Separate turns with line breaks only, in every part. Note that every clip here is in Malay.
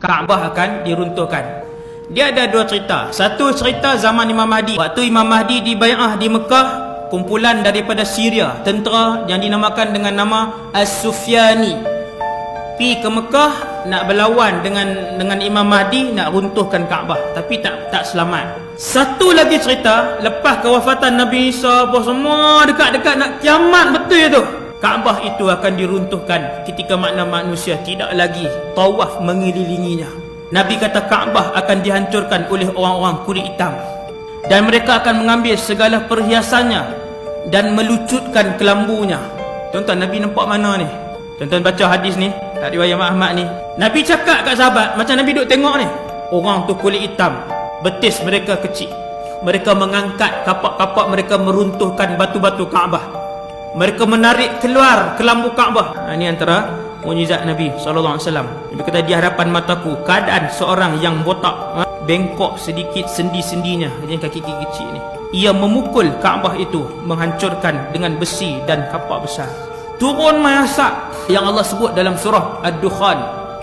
Kaabah akan diruntuhkan. Dia ada dua cerita. Satu cerita zaman Imam Mahdi. Waktu Imam Mahdi dibai'ah di Mekah, kumpulan daripada Syria, tentera yang dinamakan dengan nama As-Sufyani, pergi ke Mekah nak berlawan dengan Imam Mahdi, nak runtuhkan Kaabah, tapi tak selamat. Satu lagi cerita, lepas kewafatan Nabi Isa, semua dekat-dekat nak kiamat betul tu, Kaabah itu akan diruntuhkan ketika makna manusia tidak lagi tawaf mengelilinginya. Nabi kata Kaabah akan dihancurkan oleh orang-orang kulit hitam, dan mereka akan mengambil segala perhiasannya dan melucutkan kelambunya. Tuan-tuan, Nabi nampak mana ni? Tuan-tuan baca hadis ni, riwayat Ahmad ni. Nabi cakap kat sahabat, macam Nabi duduk tengok ni, orang tu kulit hitam, betis mereka kecil. Mereka mengangkat kapak-kapak mereka, meruntuhkan batu-batu Kaabah. Mereka menarik keluar kelambu Kaabah. Ini antara mukjizat Nabi SAW. Nabi kata, di hadapan mataku keadaan seorang yang botak, bengkok sedikit sendi-sendinya, yang kaki-kaki kecil ni, ia memukul Kaabah itu, menghancurkan dengan besi dan kapak besar. Turun asap yang Allah sebut dalam surah Ad-Dukhan,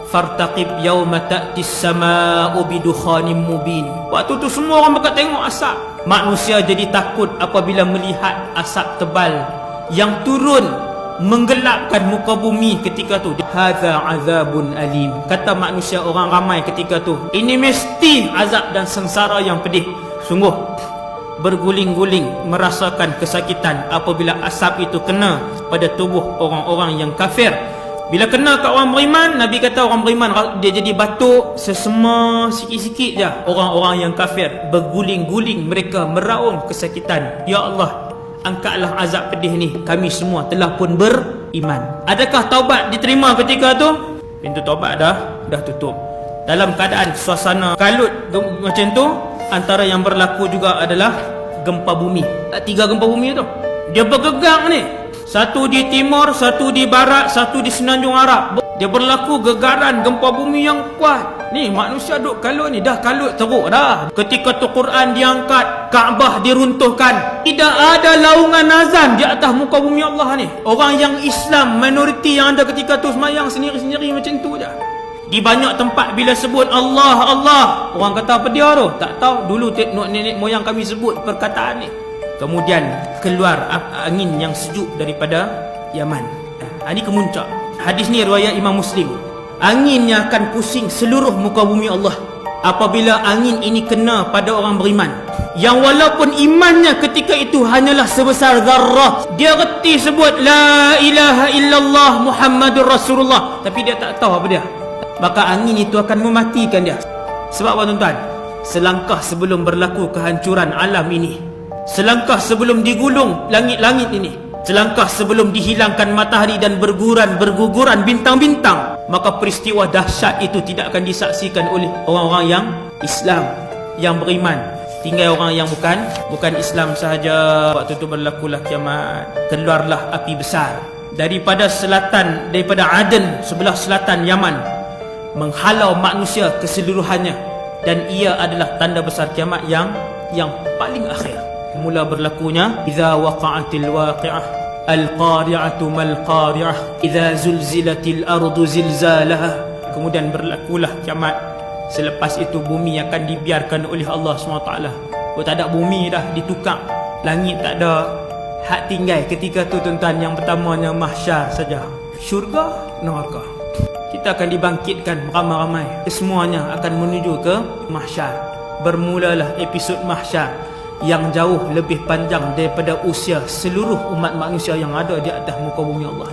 fartaqib yawma ta'tis sama'u bidukhanim mubin. Waktu tu semua orang bakal tengok asap. Manusia jadi takut apabila melihat asap tebal yang turun menggelapkan muka bumi ketika tu. Hadza azabun alim, kata manusia, orang ramai ketika tu, ini mesti azab dan sengsara yang pedih. Sungguh berguling-guling merasakan kesakitan apabila asap itu kena pada tubuh orang-orang yang kafir. Bila kena kat orang beriman, Nabi kata orang beriman dia jadi batuk, sesema sikit-sikit je. Orang-orang yang kafir berguling-guling, mereka meraung kesakitan. Ya Allah, angkatlah azab pedih ni, kami semua telah pun beriman. Adakah taubat diterima ketika tu? Pintu taubat dah tutup. Dalam keadaan suasana kalut macam tu, antara yang berlaku juga adalah gempa bumi. 3 gempa bumi tu dia bergegang ni, satu di timur, satu di barat, satu di semenanjung Arab. Dia berlaku gegaran gempa bumi yang kuat. Ni manusia duk kalut ni, dah kalut teruk dah. Ketika tu Quran diangkat, Kaabah diruntuhkan, tidak ada laungan azan di atas muka bumi Allah ni. Orang yang Islam, minoriti yang ada ketika tu, semayang sendiri-sendiri macam tu je. Di banyak tempat bila sebut Allah, Allah, orang kata apa dia tu? Tak tahu. Dulu nenek moyang kami sebut perkataan ni. Kemudian keluar angin yang sejuk daripada Yaman. Ini kemuncak. Hadis ni riwayat Imam Muslim. Anginnya akan pusing seluruh muka bumi Allah apabila angin ini kena pada orang beriman, yang walaupun imannya ketika itu hanyalah sebesar zarrah. Dia reti sebut la ilaha illallah Muhammadur Rasulullah, tapi dia tak tahu apa dia. Maka angin itu akan mematikan dia. Sebab apa tuan-tuan? Selangkah sebelum berlaku kehancuran alam ini, selangkah sebelum digulung langit-langit ini, selangkah sebelum dihilangkan matahari dan berguguran bintang-bintang, maka peristiwa dahsyat itu tidak akan disaksikan oleh orang-orang yang Islam, yang beriman. Tinggal orang yang bukan Islam sahaja. Waktu itu berlakulah kiamat. Keluarlah api besar daripada selatan, daripada Aden, sebelah selatan Yaman, menghalau manusia keseluruhannya, dan ia adalah tanda besar kiamat yang paling akhir. Mula berlakunya idza waqa'atil waqi'ah al-qari'atu mal qari'ah idza zulzilatil ardu zilzalaha. Kemudian berlakulah kiamat. Selepas itu bumi akan dibiarkan oleh Allah SWT. Tak ada bumi dah, ditukar. Langit tak ada. Hak tinggal ketika tu tuan-tuan, yang pertamanya mahsyar saja. Syurga, neraka. Kita akan dibangkitkan ramai-ramai. Semuanya akan menuju ke mahsyar. Bermulalah episod mahsyar yang jauh lebih panjang daripada usia seluruh umat manusia yang ada di atas muka bumi Allah.